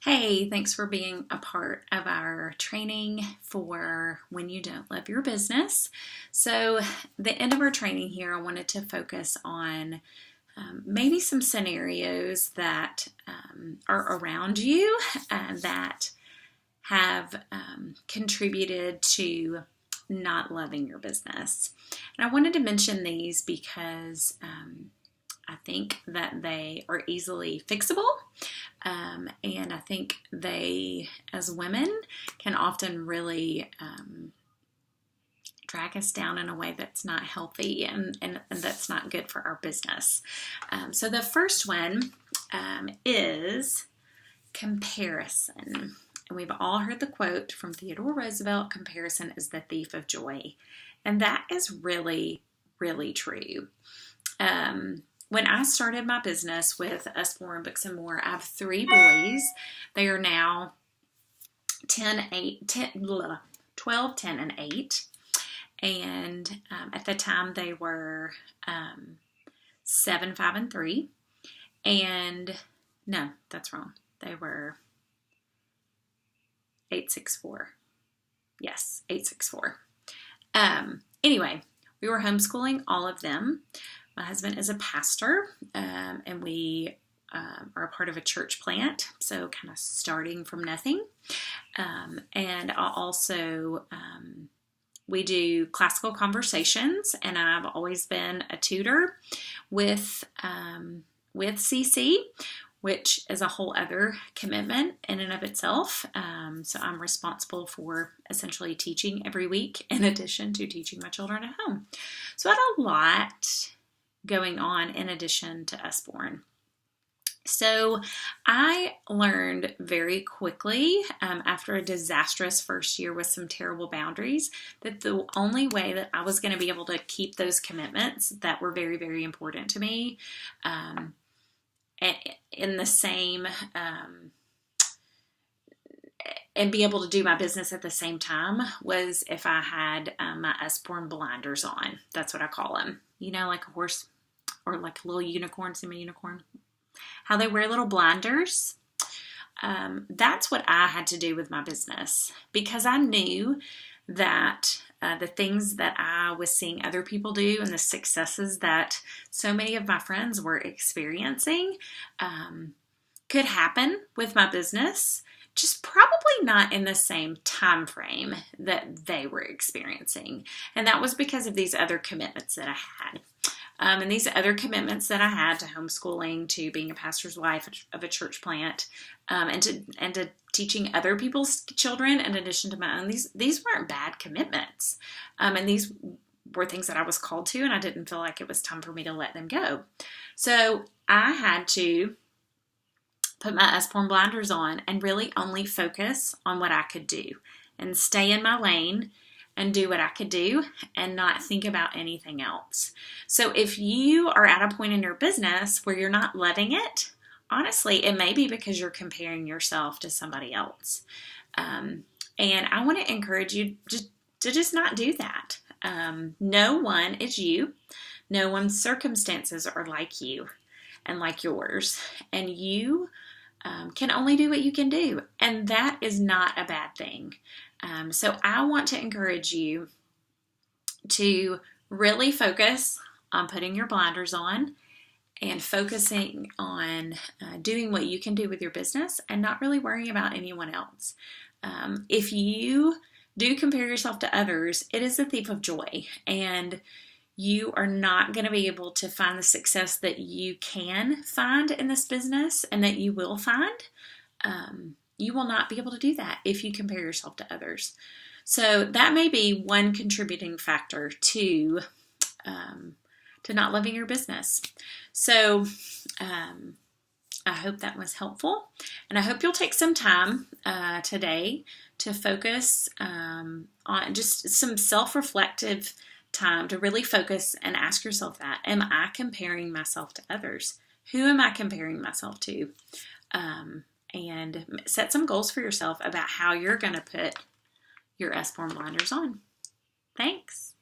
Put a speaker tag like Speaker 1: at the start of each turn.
Speaker 1: Hey, thanks for being a part of our training for When You Don't Love Your Business. So, the end of our training here, I wanted to focus on maybe some scenarios that are around you that have contributed to not loving your business. And I wanted to mention these because I think that they are easily fixable. And I think they, as women, can often really drag us down in a way that's not healthy and that's not good for our business. So the first one is comparison. And we've all heard the quote from Theodore Roosevelt, comparison is the thief of joy. And that is really, really true. When I started my business with Usborne Books and More, I have 3 boys. They are now 12, 10, and 8. And at the time they were 7, 5, and 3. And no, that's wrong. They were 8, 6, 4. Yes, 8, 6, 4. Anyway, we were homeschooling all of them. My husband is a pastor, and we are a part of a church plant, so kind of starting from nothing. And I also, we do classical conversations, and I've always been a tutor with CC, which is a whole other commitment in and of itself. So I'm responsible for essentially teaching every week in addition to teaching my children at home. So I had a lot going on in addition to Usborne. So I learned very quickly after a disastrous first year with some terrible boundaries that the only way that I was going to be able to keep those commitments that were very, very important to me in the same and be able to do my business at the same time was if I had my Usborne blinders on. That's what I call them. You know, like a horse or like a little unicorn, semi-unicorn. How they wear little blinders. That's what I had to do with my business because I knew that the things that I was seeing other people do and the successes that so many of my friends were experiencing could happen with my business, just probably not in the same time frame that they were experiencing. And that was because of these other commitments that I had. And these other commitments that I had to homeschooling, to being a pastor's wife of a church plant, and to teaching other people's children in addition to my own, these weren't bad commitments. And these were things that I was called to, and I didn't feel like it was time for me to let them go. So I had to put my Usborne blinders on and really only focus on what I could do and stay in my lane and do what I could do and not think about anything else. So if you are at a point in your business where you're not loving it, honestly, it may be because you're comparing yourself to somebody else. And I want to encourage you to just not do that. No one is you. No one's circumstances are like you and like yours. And you can only do what you can do. And that is not a bad thing. So I want to encourage you to really focus on putting your blinders on and focusing on doing what you can do with your business and not really worrying about anyone else. If you do compare yourself to others, it is a thief of joy, and you are not going to be able to find the success that you can find in this business and that you will find. You will not be able to do that if you compare yourself to others. So that may be one contributing factor to not loving your business. So I hope that was helpful, and I hope you'll take some time today to focus on just some self-reflective time to really focus and ask yourself that. Am I comparing myself to others? Who am I comparing myself to? And set some goals for yourself about how you're going to put your Usborne blinders on. Thanks.